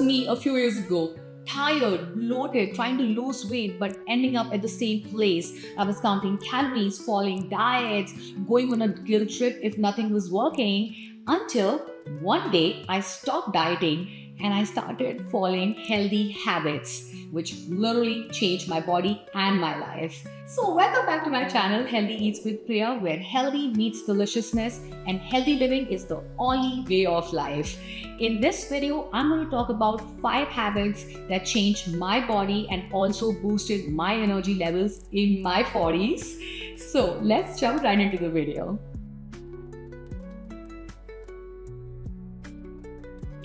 me a few years ago. Tired, bloated, trying to lose weight, but ending up at the same place. I was counting calories, following diets, going on a guilt trip if nothing was working. Until one day I stopped dieting and I started following healthy habits, which literally changed my body and my life. So, welcome back to my channel, Healthy Eats with Priya, where healthy meets deliciousness and healthy living is the only way of life. In this video, I'm going to talk about 5 habits that changed my body and also boosted my energy levels in my 40s. So, let's jump right into the video.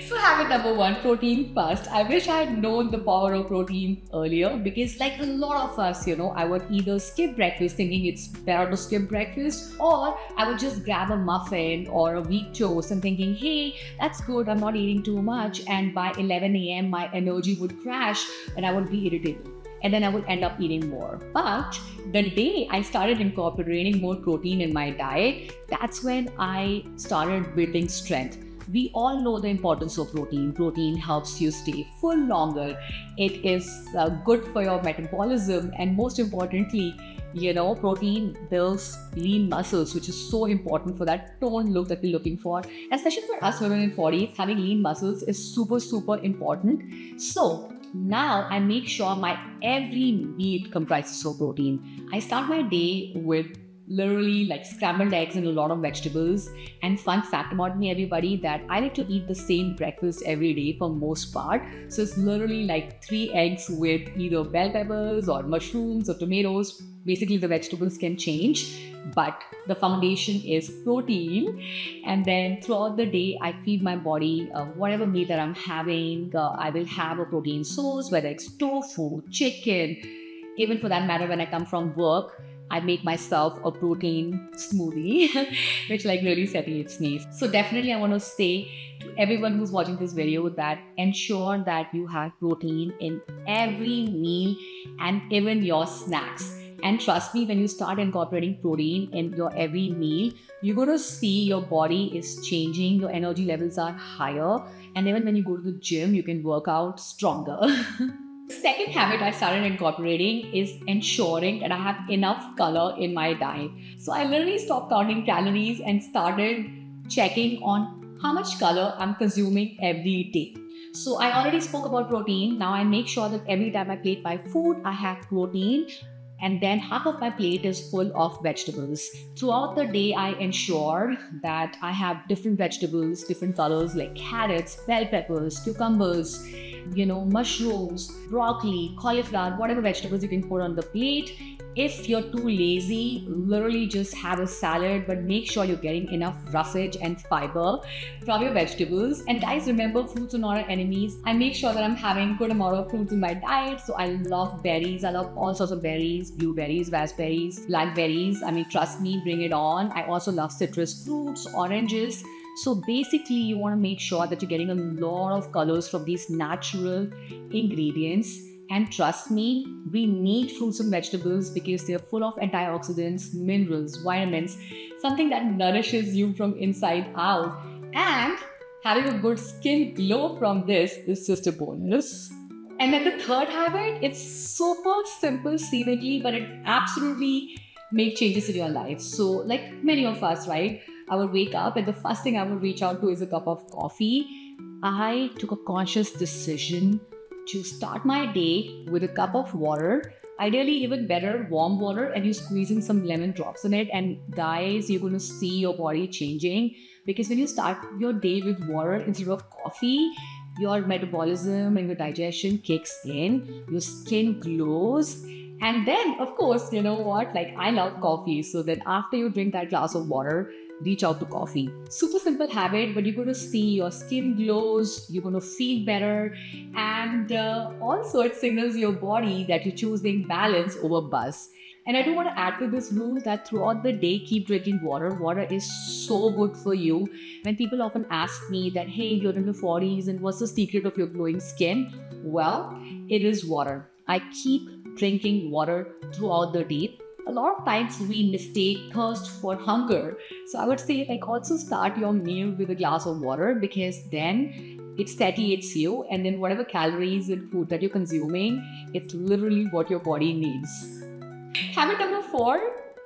So habit number 1, protein first. I wish I had known the power of protein earlier because like a lot of us, I would either skip breakfast thinking it's better to skip breakfast, or I would just grab a muffin or a wheat toast and thinking, hey, that's good, I'm not eating too much. And by 11 a.m. my energy would crash and I would be irritated. And then I would end up eating more. But the day I started incorporating more protein in my diet, that's when I started building strength. We all know the importance of protein. Protein helps you stay full longer. It is good for your metabolism, and most importantly, protein builds lean muscles, which is so important for that toned look that we're looking for. Especially for us women in 40s, having lean muscles is super important. So now I make sure my every meal comprises of protein. I start my day with literally like scrambled eggs and a lot of vegetables. And fun fact about me, everybody, that I like to eat the same breakfast every day for most part. So it's literally like 3 eggs with either bell peppers or mushrooms or tomatoes. Basically the vegetables can change, but the foundation is protein. And then throughout the day I feed my body whatever meal that I'm having. I will have a protein source, whether it's tofu, chicken. Even for that matter, when I come from work, I make myself a protein smoothie, which like really satiates me. So definitely I want to say to everyone who's watching this video that ensure that you have protein in every meal and even your snacks. And trust me, when you start incorporating protein in your every meal, you're going to see your body is changing, your energy levels are higher, and even when you go to the gym, you can work out stronger. Second habit I started incorporating is ensuring that I have enough color in my diet. So I literally stopped counting calories and started checking on how much color I'm consuming every day. So I already spoke about protein. Now I make sure that every time I plate my food, I have protein. And then half of my plate is full of vegetables. Throughout the day, I ensure that I have different vegetables, different colors like carrots, bell peppers, cucumbers, mushrooms, broccoli, cauliflower, whatever vegetables you can put on the plate. If you're too lazy, literally just have a salad, but make sure you're getting enough roughage and fiber from your vegetables. And guys, remember, fruits are not our enemies. I make sure that I'm having good amount of fruits in my diet. So I love berries. I love all sorts of berries, blueberries, raspberries, blackberries. I mean, trust me, bring it on. I also love citrus fruits, oranges. So basically, you want to make sure that you're getting a lot of colors from these natural ingredients. And trust me, we need fruits and vegetables because they're full of antioxidants, minerals, vitamins, something that nourishes you from inside out. And having a good skin glow from this is just a bonus. And then the third habit, it's super simple seemingly, but it absolutely makes changes in your life. So like many of us, right? I would wake up and the first thing I would reach out to is a cup of coffee. I took a conscious decision to start my day with a cup of water, ideally even better warm water, and you squeeze in some lemon drops in it. And guys, you're going to see your body changing because when you start your day with water instead of coffee, your metabolism and your digestion kicks in, your skin glows. And then of course, like I love coffee, so then after you drink that glass of water, reach out to coffee. Super simple habit, but you're going to see your skin glows, you're going to feel better, and also it signals your body that you're choosing balance over buzz. And I do want to add to this rule that throughout the day, keep drinking water. Water is so good for you. When people often ask me that, hey, you're in the 40s and what's the secret of your glowing skin? Well, it is water. I keep drinking water throughout the day. A lot of times we mistake thirst for hunger. So I would say also start your meal with a glass of water, because then it satiates you, and then whatever calories and food that you're consuming, it's literally what your body needs. Habit number 4,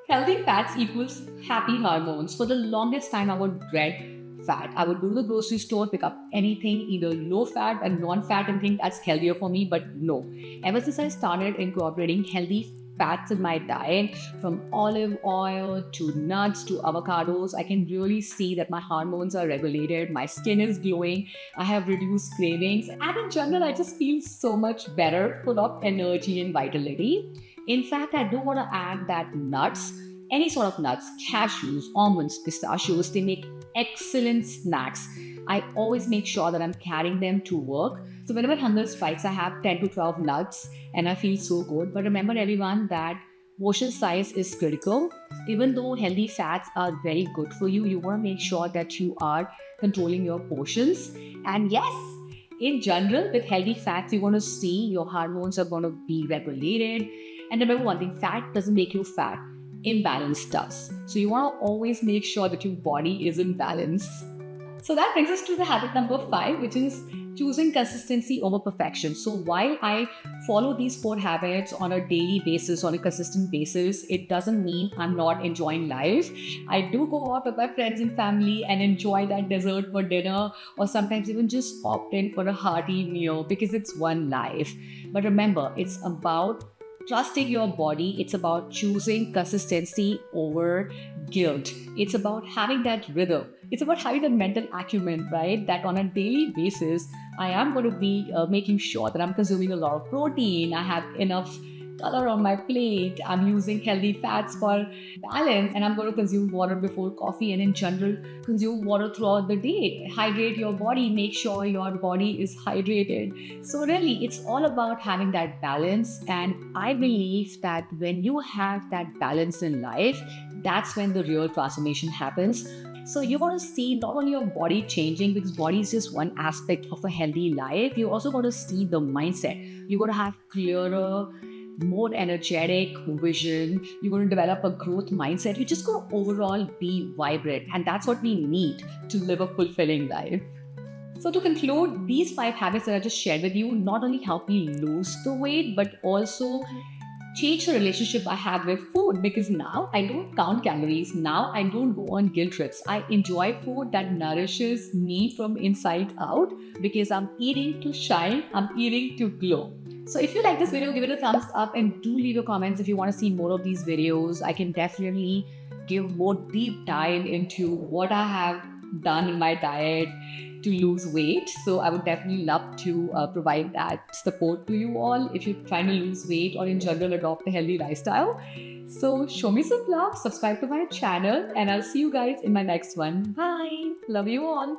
healthy fats equals happy hormones. For the longest time, I would dread fat. I would go to the grocery store, pick up anything, either low fat and non fat, and think that's healthier for me. But no. Ever since I started incorporating healthy fats in my diet, from olive oil to nuts to avocados, I can really see that my hormones are regulated, my skin is glowing, I have reduced cravings, and in general, I just feel so much better, full of energy and vitality. In fact, I do want to add that nuts, any sort of nuts, cashews, almonds, pistachios, they make excellent snacks. I always make sure that I'm carrying them to work. So whenever hunger strikes, I have 10 to 12 nuts and I feel so good. But remember everyone that portion size is critical. Even though healthy fats are very good for you, you want to make sure that you are controlling your portions. And yes, in general, with healthy fats, you're going to see your hormones are going to be regulated. And remember one thing, fat doesn't make you fat. Imbalance does. So you want to always make sure that your body is in balance. So that brings us to the habit number 5, which is choosing consistency over perfection. So while I follow these 4 habits on a daily basis, on a consistent basis, it doesn't mean I'm not enjoying life. I do go out with my friends and family and enjoy that dessert for dinner, or sometimes even just opt in for a hearty meal because it's one life. But remember, it's about trusting your body. It's about choosing consistency over guilt. It's about having that rhythm. It's about having that mental acumen, right? That on a daily basis, I am going to be making sure that I'm consuming a lot of protein. I have enough color on my plate. I'm using healthy fats for balance, and I'm going to consume water before coffee, and in general, consume water throughout the day. Hydrate your body, make sure your body is hydrated. So really, it's all about having that balance, and I believe that when you have that balance in life, that's when the real transformation happens. So you're going to see not only your body changing, because body is just one aspect of a healthy life, you're also going to see the mindset. You're going to have clearer, more energetic vision. You're going to develop a growth mindset. You're just going to overall be vibrant. And that's what we need to live a fulfilling life. So to conclude, these 5 habits that I just shared with you not only help me lose the weight, but also change the relationship I have with food, because now I don't count calories. Now I don't go on guilt trips. I enjoy food that nourishes me from inside out, because I'm eating to shine, I'm eating to glow. So if you like this video, give it a thumbs up, and do leave your comments if you want to see more of these videos. I can definitely give more deep dive into what I have done in my diet to lose weight. So I would definitely love to provide that support to you all if you're trying to lose weight or in general adopt a healthy lifestyle. So show me some love, subscribe to my channel, and I'll see you guys in my next one. Bye. Love you all.